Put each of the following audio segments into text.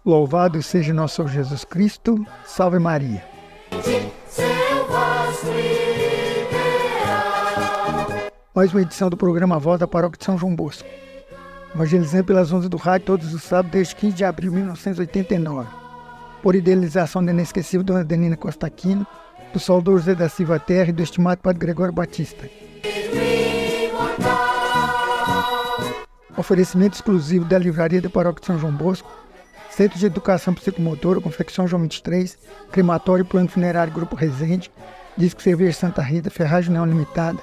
Louvado seja nosso Senhor Jesus Cristo. Salve Maria. Mais uma edição do programa Voz da Paróquia de São João Bosco. Evangelizando pelas ondas do rádio todos os sábados desde 15 de abril de 1989. Por idealização da inesquecível Dona Denina Costa Aquino, do saudoso José da Silva Terra e do estimado Padre Gregório Batista. Oferecimento exclusivo da Livraria da Paróquia de São João Bosco, Centro de Educação Psicomotora, Confecção João 23, Crematório e Plano Funerário Grupo Resende, Disco Cerveja Santa Rita, Ferragem União Limitada,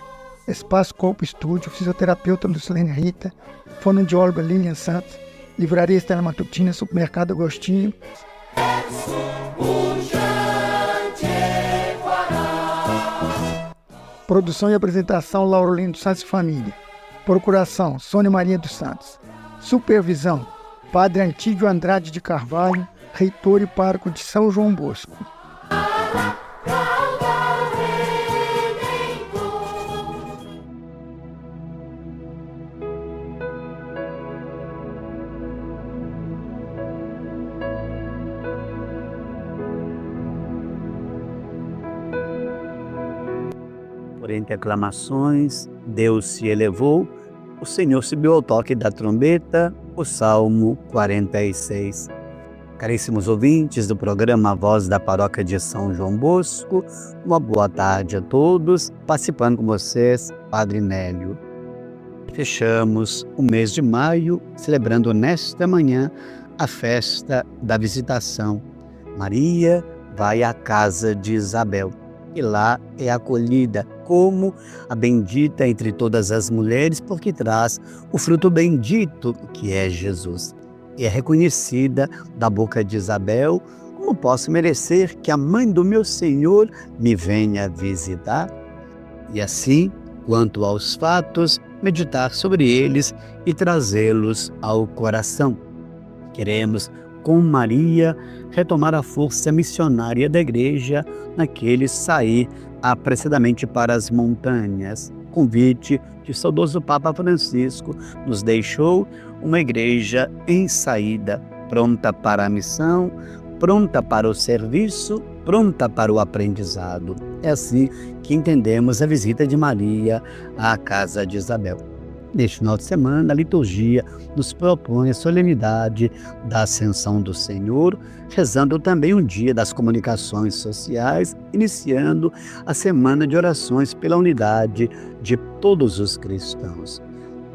Espaço Corpo Estúdio, Fisioterapeuta Lucilene Rita, Fonoaudióloga Lilian Santos, Livraria Estela Matutina, Supermercado Agostinho. Produção e apresentação Laurolino dos Santos e Família. Procuração Sônia Maria dos Santos. Supervisão Padre Antídio Andrade de Carvalho, reitor e pároco de São João Bosco. Por entre aclamações, Deus se elevou, o Senhor subiu ao toque da trombeta, o Salmo 46. Caríssimos ouvintes do programa Voz da Paróquia de São João Bosco, uma boa tarde a todos, participando com vocês, Padre Nélio. Fechamos o mês de maio, celebrando nesta manhã a festa da visitação. Maria vai à casa de Isabel. E lá é acolhida como a bendita entre todas as mulheres, porque traz o fruto bendito que é Jesus. E é reconhecida da boca de Isabel: como posso merecer que a mãe do meu Senhor me venha visitar? E assim, quanto aos fatos, meditar sobre eles e trazê-los ao coração. Queremos, com Maria, retomar a força missionária da Igreja naquele sair apressadamente para as montanhas. Convite que o saudoso Papa Francisco nos deixou: uma Igreja em saída, pronta para a missão, pronta para o serviço, pronta para o aprendizado. É assim que entendemos a visita de Maria à casa de Isabel. Neste final de semana, a liturgia nos propõe a solenidade da Ascensão do Senhor, rezando também o dia das comunicações sociais, iniciando a semana de orações pela unidade de todos os cristãos.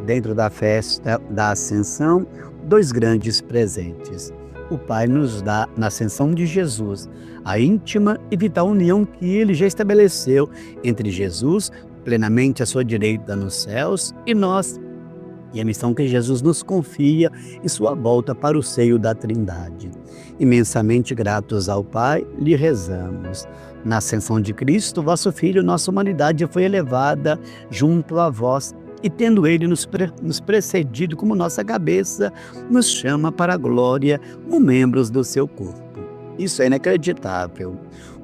Dentro da festa da Ascensão, dois grandes presentes. O Pai nos dá, na ascensão de Jesus, a íntima e vital união que Ele já estabeleceu entre Jesus, plenamente à sua direita nos céus, e nós, e a missão que Jesus nos confia em sua volta para o seio da Trindade. Imensamente gratos ao Pai, lhe rezamos. Na ascensão de Cristo, vosso Filho, nossa humanidade foi elevada junto a vós, e tendo Ele nos precedido como nossa cabeça, nos chama para a glória como membros do seu corpo. Isso é inacreditável.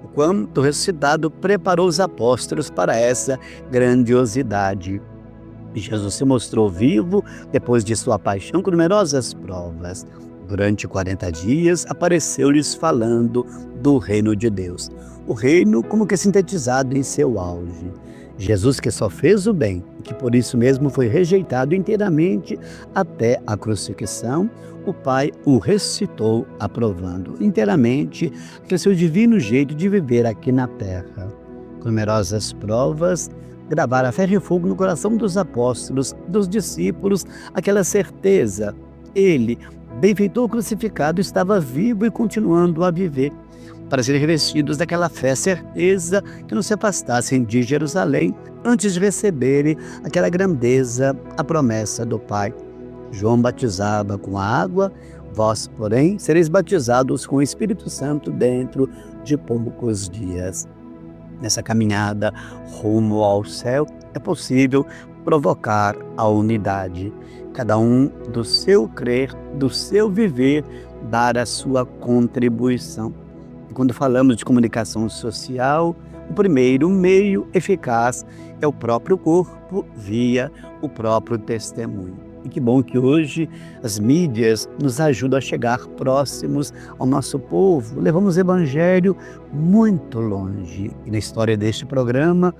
O quanto o ressuscitado preparou os apóstolos para essa grandiosidade. Jesus se mostrou vivo depois de sua paixão com numerosas provas. Durante 40 dias, apareceu-lhes falando do reino de Deus. O reino como que sintetizado em seu auge. Jesus, que só fez o bem, que por isso mesmo foi rejeitado inteiramente até a crucifixão, o Pai o ressuscitou, aprovando inteiramente que seu divino jeito de viver aqui na terra. Com numerosas provas, gravaram a ferro e fogo no coração dos apóstolos, dos discípulos, aquela certeza: Ele, benfeitor crucificado, estava vivo e continuando a viver, para serem revestidos daquela fé, certeza que não se afastassem de Jerusalém antes de receberem aquela grandeza, a promessa do Pai. João batizava com a água, vós, porém, sereis batizados com o Espírito Santo dentro de poucos dias. Nessa caminhada rumo ao céu, é possível provocar a unidade. Cada um do seu crer, do seu viver, dar a sua contribuição. E quando falamos de comunicação social, o primeiro meio eficaz é o próprio corpo via o próprio testemunho. E que bom que hoje as mídias nos ajudam a chegar próximos ao nosso povo. Levamos o Evangelho muito longe. E na história deste programa,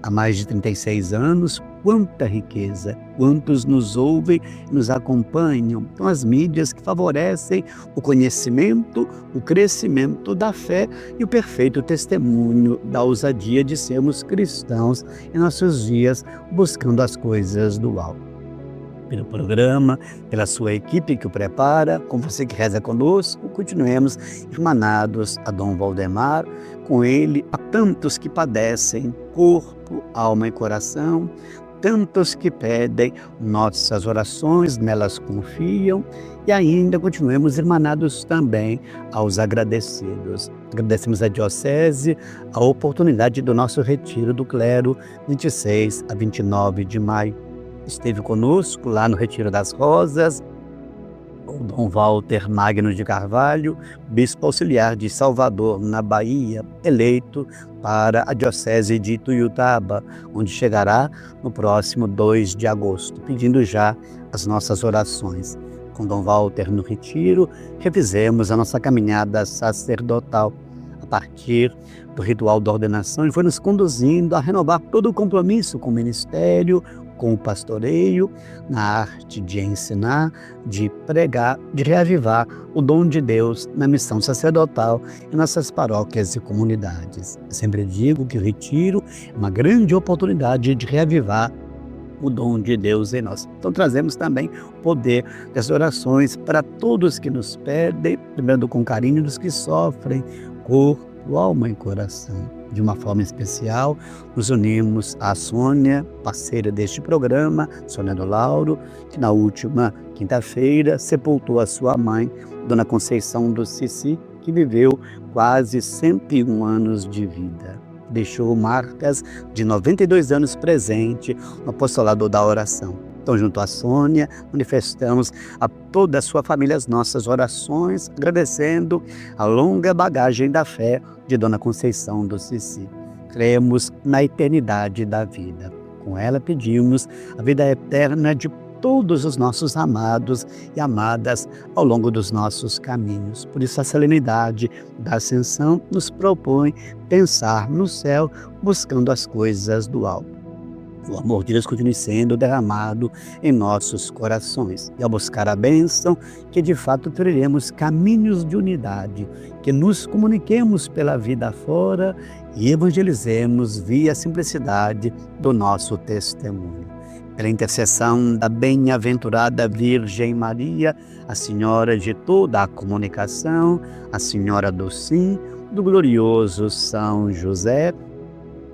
há mais de 36 anos, quanta riqueza, quantos nos ouvem e nos acompanham. Então, as mídias que favorecem o conhecimento, o crescimento da fé e o perfeito testemunho da ousadia de sermos cristãos em nossos dias, buscando as coisas do alto. Pelo programa, pela sua equipe que o prepara, com você que reza conosco, continuemos irmanados a Dom Valdemar, com ele a tantos que padecem, corpo, alma e coração, tantos que pedem nossas orações, nelas confiam, e ainda continuemos irmanados também aos agradecidos. Agradecemos à Diocese a oportunidade do nosso retiro do clero, 26 a 29 de maio. Esteve conosco lá no Retiro das Rosas, o Dom Walter Magno de Carvalho, bispo auxiliar de Salvador, na Bahia, eleito para a Diocese de Ituiutaba, onde chegará no próximo 2 de agosto, pedindo já as nossas orações. Com Dom Walter no retiro, revisemos a nossa caminhada sacerdotal. A partir do ritual da ordenação, ele foi nos conduzindo a renovar todo o compromisso com o ministério, com o pastoreio, na arte de ensinar, de pregar, de reavivar o dom de Deus na missão sacerdotal em nossas paróquias e comunidades. Eu sempre digo que o retiro é uma grande oportunidade de reavivar o dom de Deus em nós. Então trazemos também o poder das orações para todos que nos pedem, lembrando com carinho dos que sofrem, corpo, alma e coração. De uma forma especial, nos unimos à Sônia, parceira deste programa, Sônia do Lauro, que na última quinta-feira sepultou a sua mãe, Dona Conceição do Cici, que viveu quase 101 anos de vida. Deixou marcas de 92 anos presente no apostolado da oração. Então, junto à Sônia, manifestamos a toda a sua família as nossas orações, agradecendo a longa bagagem da fé de Dona Conceição do Cici. Cremos na eternidade da vida. Com ela pedimos a vida eterna de todos os nossos amados e amadas ao longo dos nossos caminhos. Por isso a solenidade da Ascensão nos propõe pensar no céu, buscando as coisas do alto. O amor de Deus continue sendo derramado em nossos corações. E ao buscar a bênção, que de fato trilhemos caminhos de unidade, que nos comuniquemos pela vida fora e evangelizemos via a simplicidade do nosso testemunho. Pela intercessão da bem-aventurada Virgem Maria, a Senhora de toda a comunicação, a Senhora do Sim, do glorioso São José,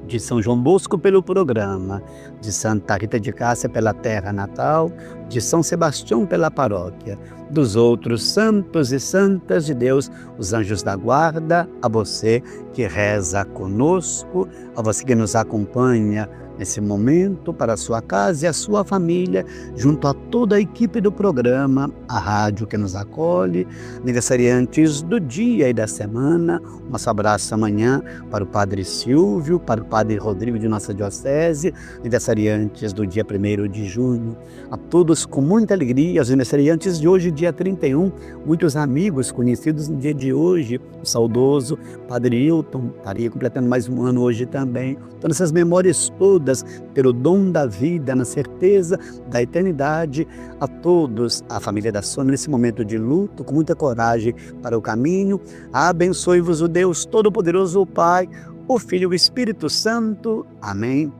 de São João Bosco pelo programa, de Santa Rita de Cássia pela terra natal, de São Sebastião pela paróquia, dos outros santos e santas de Deus, os anjos da guarda, a você que reza conosco, a você que nos acompanha nesse momento para a sua casa e a sua família, junto a toda a equipe do programa, a rádio que nos acolhe, aniversariantes do dia e da semana. Nosso abraço amanhã para o Padre Silvio, para o Padre Rodrigo de nossa Diocese, aniversariantes do dia 1º de junho. A todos com muita alegria, os aniversariantes de hoje, dia 31, muitos amigos conhecidos no dia de hoje, o saudoso Padre Hilton, estaria completando mais um ano hoje também. Então, essas memórias todas, pelo dom da vida, na certeza da eternidade, a todos, a família da Sônia, nesse momento de luto, com muita coragem para o caminho. Abençoe-vos o Deus Todo-Poderoso, o Pai, o Filho e o Espírito Santo. Amém.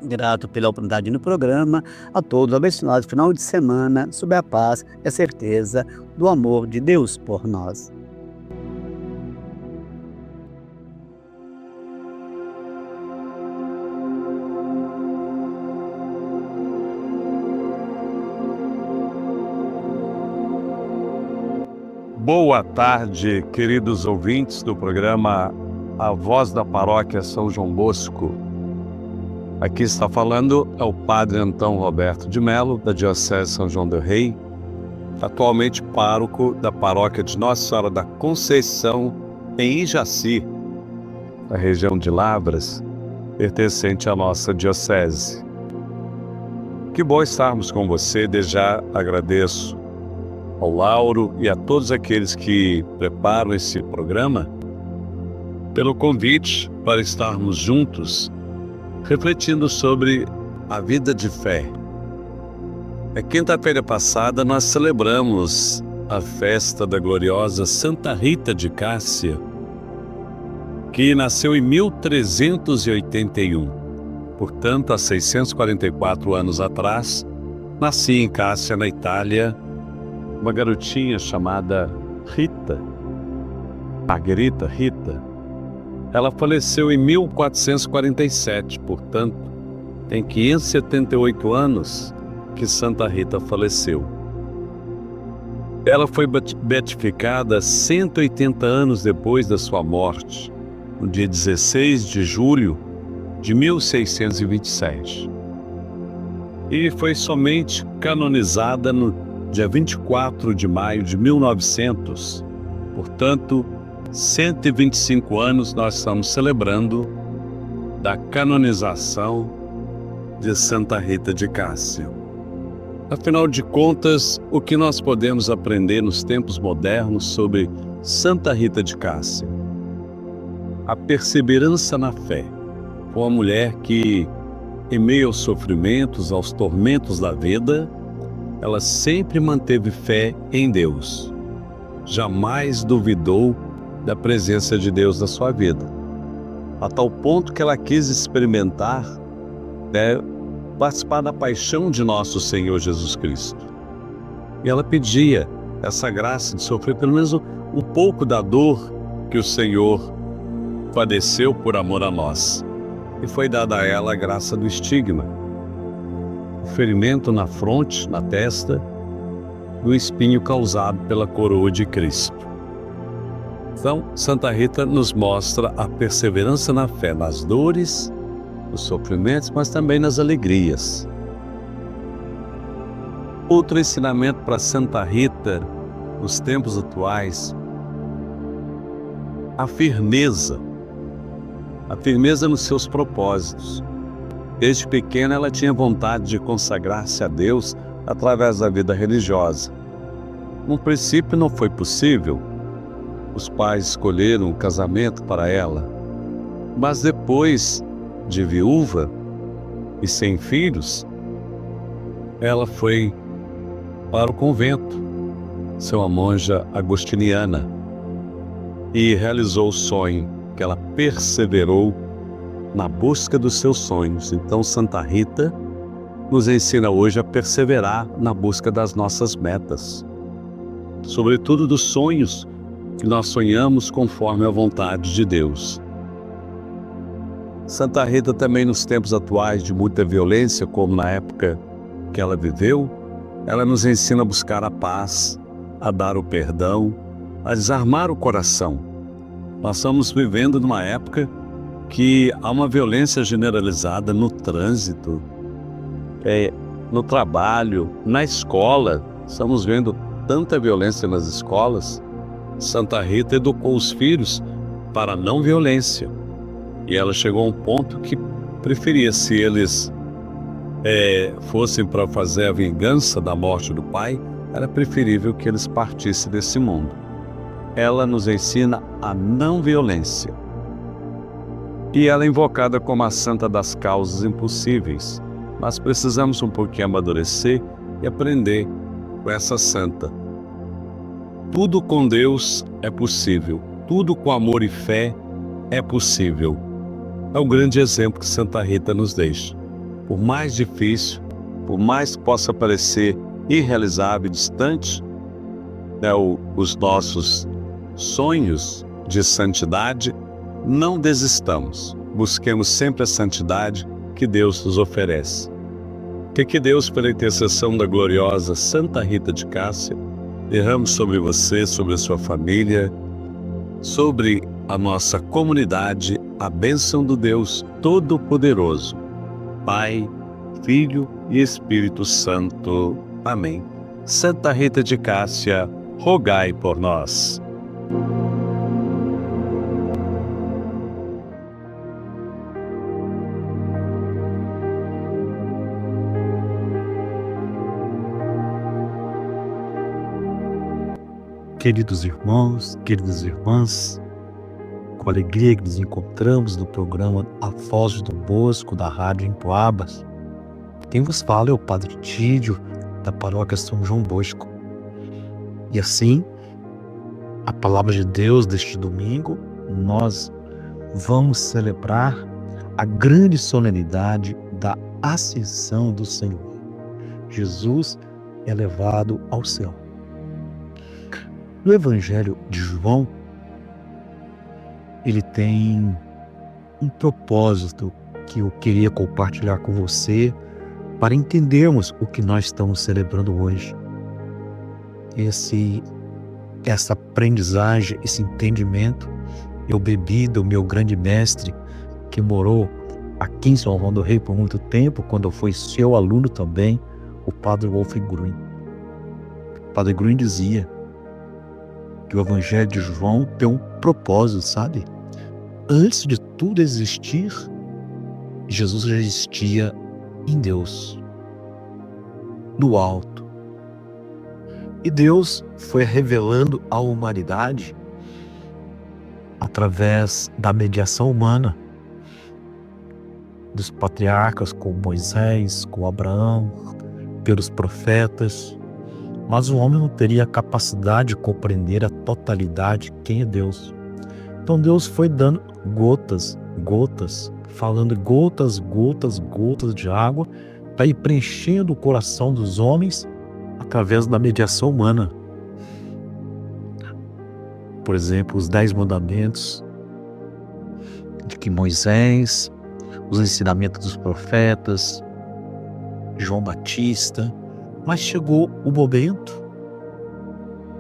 Grato pela oportunidade no programa, a todos, abençoado final de semana, sob a paz e a certeza do amor de Deus por nós. Boa tarde, queridos ouvintes do programa A Voz da Paróquia São João Bosco. Aqui está falando é o Padre Antão Roberto de Melo, da Diocese São João del Rei, atualmente pároco da Paróquia de Nossa Senhora da Conceição, em Ijaci, na região de Lavras, pertencente à nossa Diocese. Que bom estarmos com você. Desde já agradeço ao Lauro e a todos aqueles que preparam esse programa pelo convite para estarmos juntos refletindo sobre a vida de fé. Na quinta-feira passada nós celebramos a festa da gloriosa Santa Rita de Cássia, que nasceu em 1381. Portanto, há 644 anos atrás, nascia em Cássia, na Itália, uma garotinha chamada Rita, Margherita Rita. Ela faleceu em 1447, portanto, tem 578 anos que Santa Rita faleceu. Ela foi beatificada 180 anos depois da sua morte, no dia 16 de julho de 1627. E foi somente canonizada no dia 24 de maio de 1900. Portanto, 125 anos nós estamos celebrando da canonização de Santa Rita de Cássia. Afinal de contas, o que nós podemos aprender nos tempos modernos sobre Santa Rita de Cássia? A perseverança na fé. Foi uma mulher que, em meio aos sofrimentos, aos tormentos da vida, ela sempre manteve fé em Deus. Jamais duvidou da presença de Deus na sua vida. A tal ponto que ela quis experimentar, participar da paixão de nosso Senhor Jesus Cristo. E ela pedia essa graça de sofrer pelo menos um pouco da dor que o Senhor padeceu por amor a nós. E foi dada a ela a graça do estigma, o ferimento na fronte, na testa, do espinho causado pela coroa de Cristo. Então, Santa Rita nos mostra a perseverança na fé, nas dores, nos sofrimentos, mas também nas alegrias. Outro ensinamento para Santa Rita, nos tempos atuais, a firmeza nos seus propósitos. Desde pequena ela tinha vontade de consagrar-se a Deus através da vida religiosa. No princípio não foi possível. Os pais escolheram um casamento para ela, mas depois de viúva e sem filhos, ela foi para o convento, ser uma monja agostiniana, e realizou o sonho, que ela perseverou na busca dos seus sonhos. Então Santa Rita nos ensina hoje a perseverar na busca das nossas metas, sobretudo dos sonhos que nós sonhamos conforme a vontade de Deus. Santa Rita também, nos tempos atuais de muita violência, como na época que ela viveu, ela nos ensina a buscar a paz, a dar o perdão, a desarmar o coração. Nós estamos vivendo numa época que há uma violência generalizada no trânsito, no trabalho, na escola. Estamos vendo tanta violência nas escolas. Santa Rita educou os filhos para a não violência. E ela chegou a um ponto que preferia, se eles fossem para fazer a vingança da morte do pai, era preferível que eles partissem desse mundo. Ela nos ensina a não violência. E ela é invocada como a santa das causas impossíveis. Mas precisamos um pouquinho amadurecer e aprender com essa santa. Tudo com Deus é possível. Tudo com amor e fé é possível. É um grande exemplo que Santa Rita nos deixa. Por mais difícil, por mais que possa parecer irrealizável e distante, os nossos sonhos de santidade, não desistamos. Busquemos sempre a santidade que Deus nos oferece. Que Deus, pela intercessão da gloriosa Santa Rita de Cássia, derrame sobre você, sobre a sua família, sobre a nossa comunidade, a bênção do Deus Todo-Poderoso, Pai, Filho e Espírito Santo. Amém. Santa Rita de Cássia, rogai por nós. Queridos irmãos, queridas irmãs, com alegria que nos encontramos no programa A Voz do Bosco, da Rádio Empoabas. Quem vos fala é o Padre Tídio, da Paróquia São João Bosco. E assim, a palavra de Deus deste domingo, nós vamos celebrar a grande solenidade da Ascensão do Senhor. Jesus é levado ao céu. No Evangelho de João, ele tem um propósito que eu queria compartilhar com você para entendermos o que nós estamos celebrando hoje. Essa aprendizagem, esse entendimento, eu bebi do meu grande mestre que morou aqui em São João do Rei por muito tempo, quando eu fui seu aluno também, o Padre Wolfgang Grün. O Padre Grün dizia que o Evangelho de João tem um propósito, sabe? Antes de tudo existir, Jesus já existia em Deus, no alto. E Deus foi revelando à humanidade através da mediação humana, dos patriarcas com Moisés, com Abraão, pelos profetas. Mas o homem não teria a capacidade de compreender a totalidade de quem é Deus. Então Deus foi dando gotas, falando gotas de água para ir preenchendo o coração dos homens através da mediação humana. Por exemplo, os 10 mandamentos de que Moisés, os ensinamentos dos profetas, João Batista. Mas chegou o momento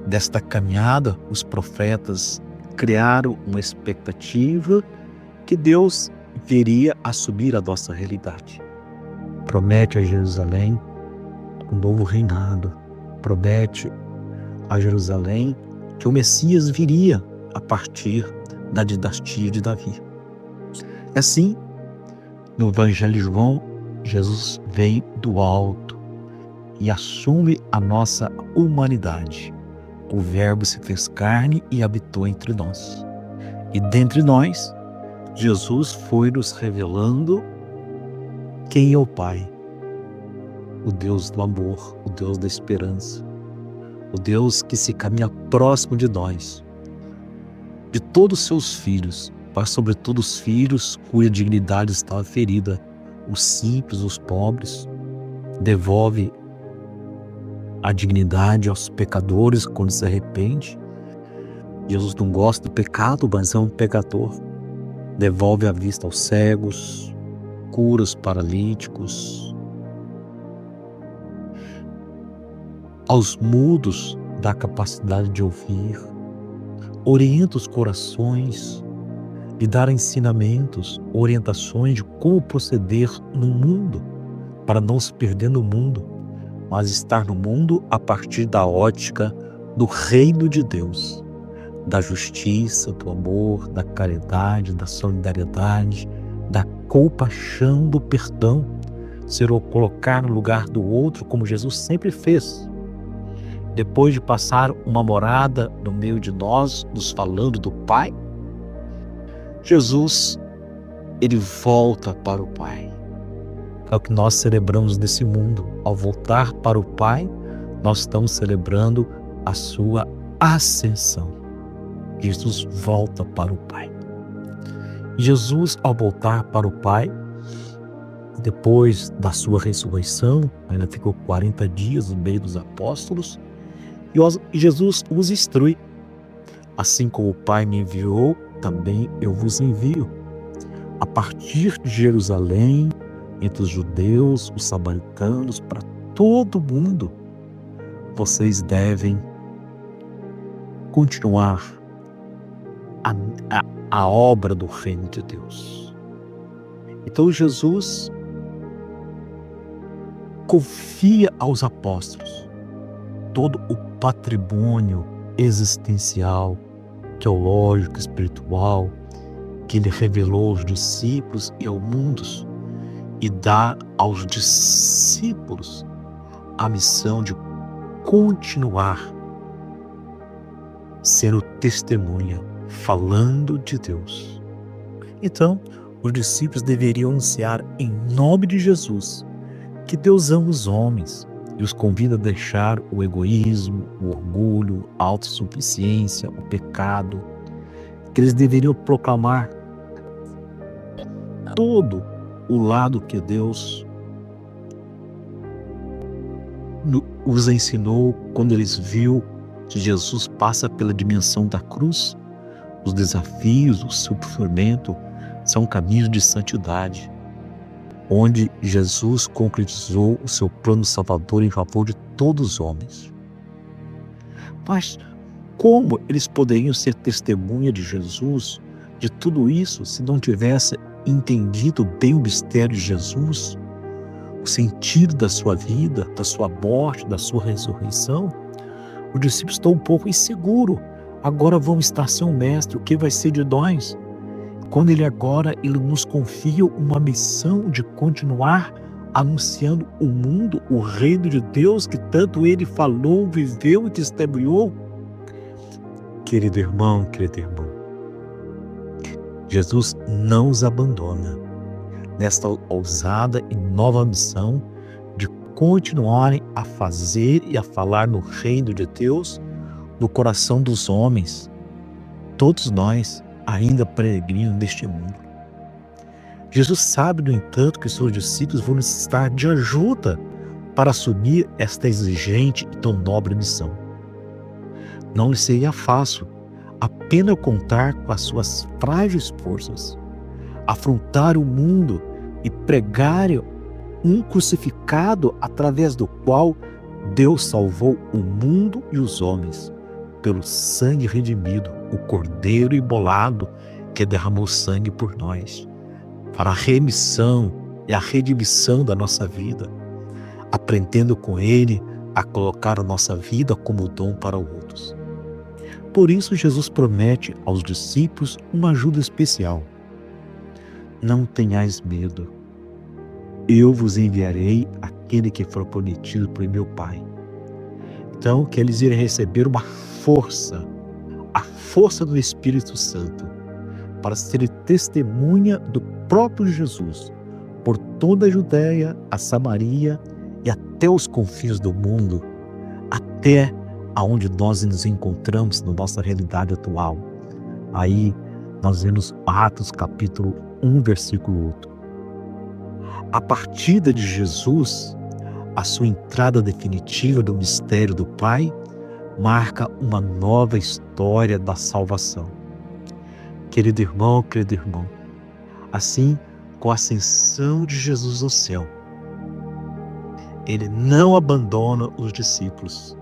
desta caminhada, os profetas criaram uma expectativa que Deus viria a subir a nossa realidade. Promete a Jerusalém um novo reinado. Promete a Jerusalém que o Messias viria a partir da dinastia de Davi. Assim, no Evangelho de João, Jesus vem do alto e assume a nossa humanidade. O Verbo se fez carne e habitou entre nós. E dentre nós, Jesus foi nos revelando quem é o Pai, o Deus do amor, o Deus da esperança, o Deus que se caminha próximo de nós, de todos os seus filhos, mas sobretudo os filhos cuja dignidade estava ferida, os simples, os pobres. Devolve a dignidade aos pecadores quando se arrepende. Jesus não gosta do pecado, mas é um pecador. Devolve a vista aos cegos, cura os paralíticos, aos mudos dá a capacidade de ouvir, orienta os corações, lhe dá ensinamentos, orientações de como proceder no mundo, para não se perder no mundo, mas estar no mundo a partir da ótica do reino de Deus, da justiça, do amor, da caridade, da solidariedade, da compaixão, do perdão, ser o colocar no lugar do outro, como Jesus sempre fez. Depois de passar uma morada no meio de nós, nos falando do Pai, Jesus, ele volta para o Pai. É o que nós celebramos nesse mundo. Ao voltar para o Pai, nós estamos celebrando a sua ascensão. Jesus volta para o Pai. Jesus, ao voltar para o Pai, depois da sua ressurreição, ainda ficou 40 dias no meio dos apóstolos, e Jesus os instrui. Assim como o Pai me enviou, também eu vos envio. A partir de Jerusalém, entre os judeus, os samaritanos, para todo mundo, vocês devem continuar a obra do reino de Deus. Então Jesus confia aos apóstolos todo o patrimônio existencial, teológico, espiritual, que ele revelou aos discípulos e ao mundo, e dá aos discípulos a missão de continuar sendo testemunha, falando de Deus. Então, os discípulos deveriam anunciar em nome de Jesus que Deus ama os homens e os convida a deixar o egoísmo, o orgulho, a autossuficiência, o pecado, que eles deveriam proclamar todo o lado que Deus os ensinou quando eles viu que Jesus passa pela dimensão da cruz. Os desafios, o sofrimento são caminhos de santidade, onde Jesus concretizou o seu plano salvador em favor de todos os homens. Mas como eles poderiam ser testemunha de Jesus, de tudo isso, se não tivessem entendido bem o mistério de Jesus, o sentido da sua vida, da sua morte, da sua ressurreição? Os discípulos estão um pouco inseguros. Agora vamos estar sem o Mestre, o que vai ser de nós? Quando ele nos confia uma missão de continuar anunciando o mundo, o reino de Deus, que tanto ele falou, viveu e testemunhou. Querido irmão, querida irmã, Jesus não os abandona nesta ousada e nova missão de continuarem a fazer e a falar no reino de Deus, no coração dos homens, todos nós ainda peregrinos neste mundo. Jesus sabe, no entanto, que seus discípulos vão necessitar de ajuda para assumir esta exigente e tão nobre missão. Não lhe seria fácil apenas contar com as suas frágeis forças, afrontar o mundo e pregar um crucificado através do qual Deus salvou o mundo e os homens pelo sangue redimido, o Cordeiro imolado que derramou sangue por nós, para a remissão e a redimissão da nossa vida, aprendendo com Ele a colocar a nossa vida como dom para outros. Por isso Jesus promete aos discípulos uma ajuda especial. Não tenhais medo, eu vos enviarei aquele que for prometido por meu Pai. Então, que eles irem receber uma força, a força do Espírito Santo, para serem testemunha do próprio Jesus, por toda a Judéia, a Samaria e até os confins do mundo, até aonde nós nos encontramos na nossa realidade atual. Aí nós vemos Atos capítulo 1, versículo 8. A partida de Jesus, a sua entrada definitiva do mistério do Pai, marca uma nova história da salvação. Querido irmão, querido irmão, assim, com a ascensão de Jesus ao céu, ele não abandona os discípulos.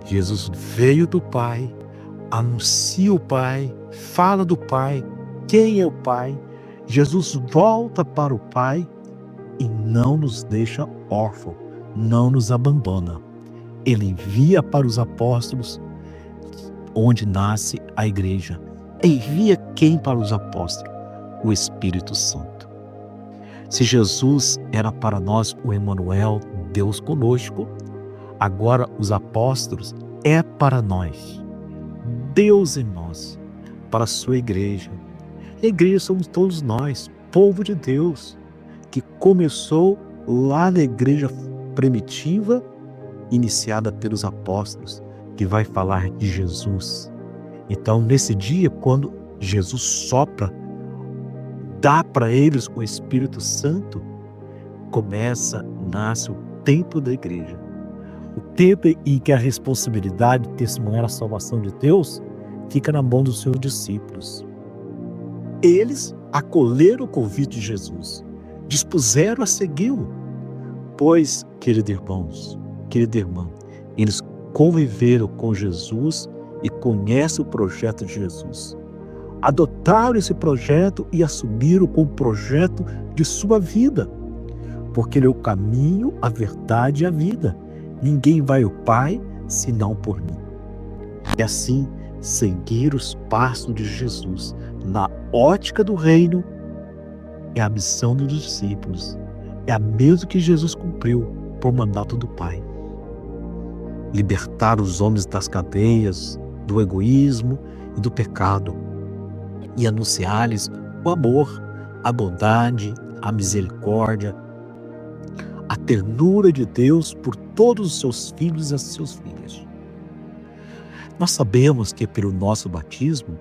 Jesus veio do Pai, anuncia o Pai, fala do Pai, quem é o Pai. Jesus volta para o Pai e não nos deixa órfãos, não nos abandona. Ele envia para os apóstolos, onde nasce a igreja. Envia quem para os apóstolos? O Espírito Santo. Se Jesus era para nós o Emanuel, Deus conosco, agora os apóstolos é para nós, Deus em nós, para a sua igreja. A igreja somos todos nós, povo de Deus, que começou lá na igreja primitiva, iniciada pelos apóstolos, que vai falar de Jesus. Então, nesse dia, quando Jesus sopra, dá para eles o Espírito Santo, nasce o tempo da igreja. O tempo em que a responsabilidade de testemunhar a salvação de Deus fica na mão dos seus discípulos. Eles acolheram o convite de Jesus, dispuseram a segui-lo, pois, queridos irmãos, querida irmã, eles conviveram com Jesus e conhecem o projeto de Jesus. Adotaram esse projeto e assumiram como projeto de sua vida, porque ele é o caminho, a verdade e a vida. Ninguém vai ao Pai senão por mim. E assim, seguir os passos de Jesus na ótica do reino é a missão dos discípulos. É a mesma que Jesus cumpriu por mandato do Pai. Libertar os homens das cadeias, do egoísmo e do pecado e anunciar-lhes o amor, a bondade, a misericórdia, a ternura de Deus por todos os seus filhos e as suas filhas. Nós sabemos que pelo nosso batismo,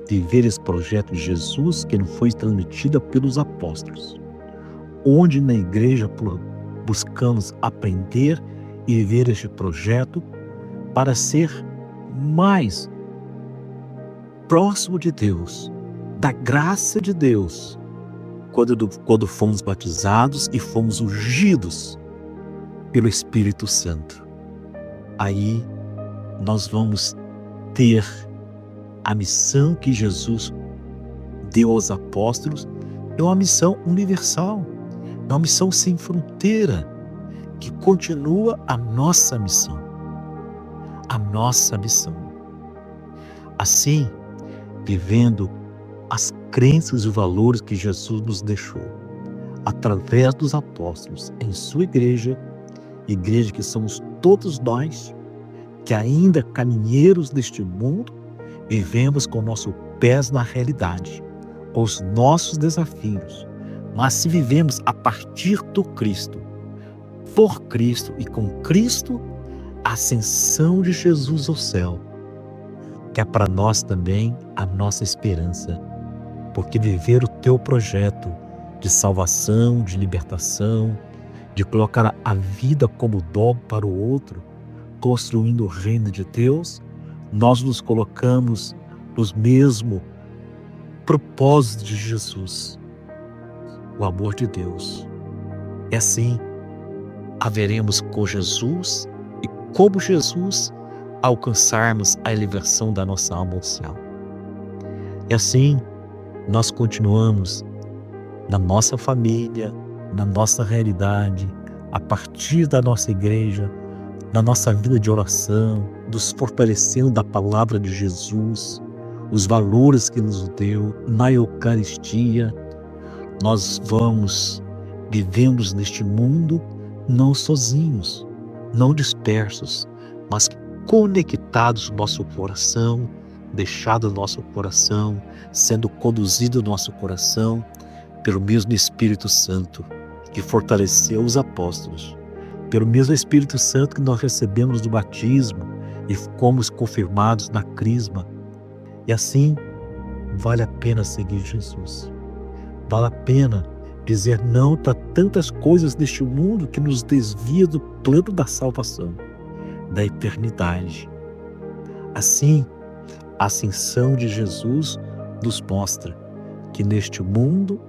viver esse projeto de Jesus que nos foi transmitido pelos apóstolos, onde na igreja buscamos aprender e viver este projeto para ser mais próximo de Deus, da graça de Deus, quando fomos batizados e fomos ungidos pelo Espírito Santo. Aí nós vamos ter a missão que Jesus deu aos apóstolos, é uma missão universal, é uma missão sem fronteira, que continua a nossa missão. A nossa missão. Assim, vivendo as crenças e valores que Jesus nos deixou, através dos apóstolos, em sua igreja que somos todos nós, que ainda caminheiros deste mundo, vivemos com nossos pés na realidade, com os nossos desafios, mas se vivemos a partir do Cristo, por Cristo e com Cristo, a ascensão de Jesus ao céu, que é para nós também a nossa esperança, porque viver o teu projeto de salvação, de libertação, de colocar a vida como dom para o outro, construindo o reino de Deus, nós nos colocamos nos mesmos propósitos de Jesus, o amor de Deus. É assim, haveremos com Jesus e como Jesus alcançarmos a elevação da nossa alma ao céu. E assim, nós continuamos na nossa família, na nossa realidade, a partir da nossa igreja, na nossa vida de oração, nos fortalecendo da palavra de Jesus, os valores que nos deu, na Eucaristia. Nós vivemos neste mundo não sozinhos, não dispersos, mas conectados no nosso coração, deixado no nosso coração, sendo conduzido no nosso coração pelo mesmo Espírito Santo que fortaleceu os apóstolos, pelo mesmo Espírito Santo que nós recebemos do batismo e fomos confirmados na crisma. E assim, vale a pena seguir Jesus. Vale a pena dizer não para tantas coisas deste mundo que nos desvia do plano da salvação, da eternidade. Assim, a ascensão de Jesus nos mostra que neste mundo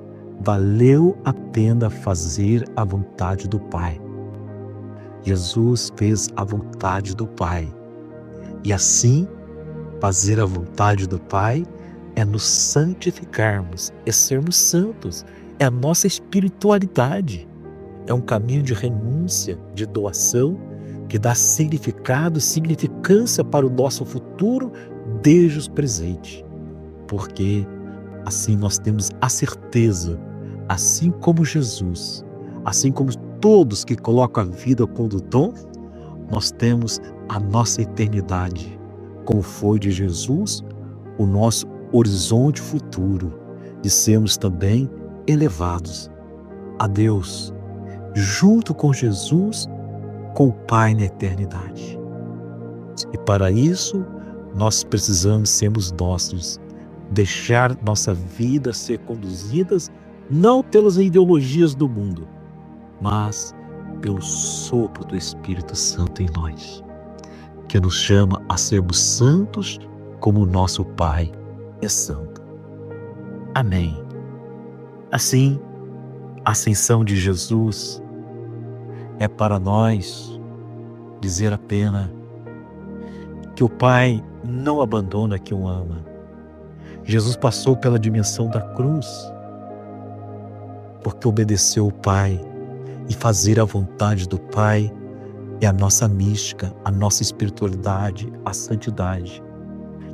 valeu a pena fazer a vontade do Pai. Jesus fez a vontade do Pai. E assim, fazer a vontade do Pai é nos santificarmos, é sermos santos, é a nossa espiritualidade. É um caminho de renúncia, de doação, que dá significado, significância para o nosso futuro desde o presente. Porque assim nós temos a certeza, assim como Jesus, assim como todos que colocam a vida como dom, nós temos a nossa eternidade, como foi de Jesus, o nosso horizonte futuro, de sermos também elevados a Deus, junto com Jesus, com o Pai na eternidade. E para isso, nós precisamos sermos nossos, deixar nossa vida ser conduzidas não pelas ideologias do mundo, mas pelo sopro do Espírito Santo em nós, que nos chama a sermos santos como o nosso Pai é santo. Amém. Assim, a ascensão de Jesus é para nós dizer apenas que o Pai não abandona quem o ama. Jesus passou pela dimensão da cruz porque obedeceu o Pai, e fazer a vontade do Pai é a nossa mística, a nossa espiritualidade, a santidade.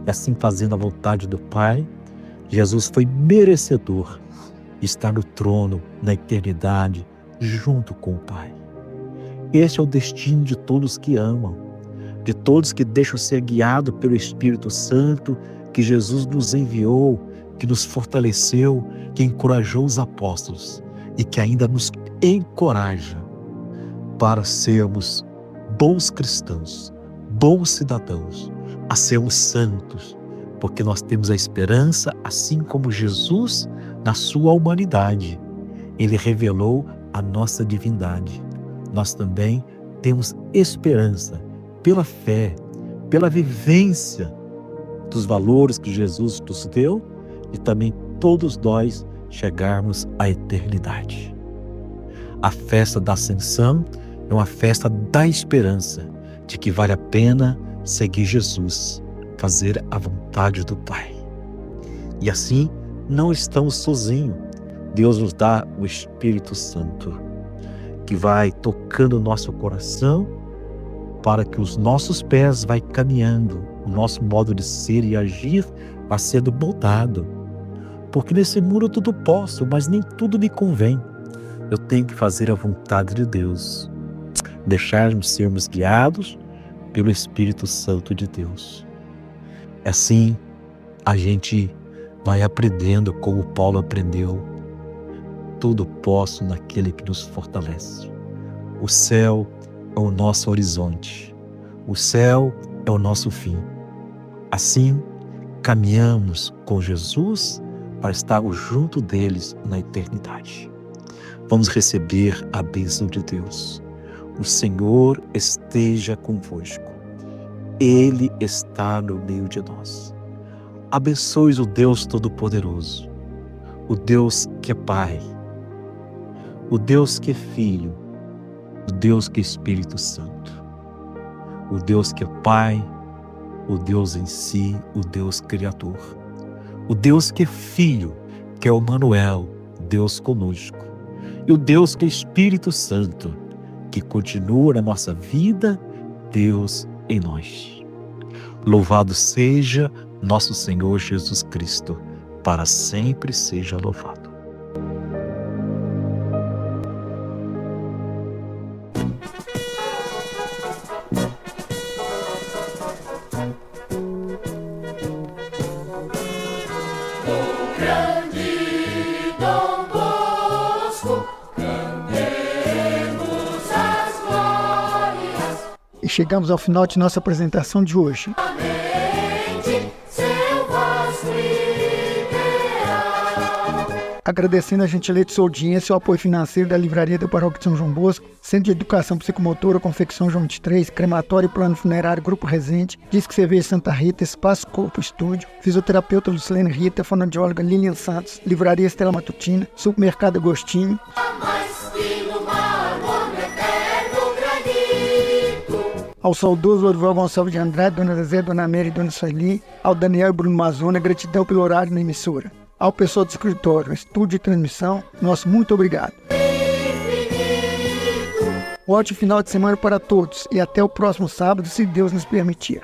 E assim, fazendo a vontade do Pai, Jesus foi merecedor de estar no trono, na eternidade, junto com o Pai. Este é o destino de todos que amam, de todos que deixam ser guiados pelo Espírito Santo, que Jesus nos enviou, que nos fortaleceu, que encorajou os apóstolos e que ainda nos encoraja para sermos bons cristãos, bons cidadãos, a sermos santos, porque nós temos a esperança, assim como Jesus, na sua humanidade. Ele revelou a nossa divindade. Nós também temos esperança pela fé, pela vivência dos valores que Jesus nos deu e também todos nós chegarmos à eternidade. A festa da Ascensão é uma festa da esperança de que vale a pena seguir Jesus, fazer a vontade do Pai. E assim não estamos sozinhos. Deus nos dá o Espírito Santo, que vai tocando o nosso coração para que os nossos pés vai caminhando, o nosso modo de ser e agir vai sendo moldado. Porque nesse mundo tudo posso, mas nem tudo me convém. Eu tenho que fazer a vontade de Deus, deixarmos sermos guiados pelo Espírito Santo de Deus. Assim, a gente vai aprendendo como Paulo aprendeu. Tudo posso naquele que nos fortalece. O céu é o nosso horizonte. O céu é o nosso fim. Assim, caminhamos com Jesus para estar junto deles na eternidade. Vamos receber a bênção de Deus. O Senhor esteja convosco. Ele está no meio de nós. Abençoe o Deus Todo-Poderoso, o Deus que é Pai, o Deus que é Filho, o Deus que é Espírito Santo, o Deus que é Pai, o Deus em si, o Deus Criador, o Deus que é Filho, que é o Emmanuel, Deus conosco, e o Deus que é Espírito Santo, que continua na nossa vida, Deus em nós. Louvado seja nosso Senhor Jesus Cristo, para sempre seja louvado. E chegamos ao final de nossa apresentação de hoje. Agradecendo a gentileza de sua audiência e o apoio financeiro da Livraria da Paróquia de São João Bosco, Centro de Educação Psicomotora, Confecção João 23, Crematório e Plano Funerário Grupo Resende, Disque Cerveja Santa Rita, Espaço Corpo Estúdio, Fisioterapeuta Lucilene Rita, Fonoaudióloga Lilian Santos, Livraria Estela Matutina, Supermercado Agostinho, ao saudoso Lorival Gonçalves de Andrade, Dona Zezé, Dona Mary e Dona Sueli, ao Daniel e Bruno Mazona, gratidão pelo horário na emissora. Ao pessoal do escritório, estúdio e transmissão, nosso muito obrigado. Um ótimo final de semana para todos e até o próximo sábado, se Deus nos permitir.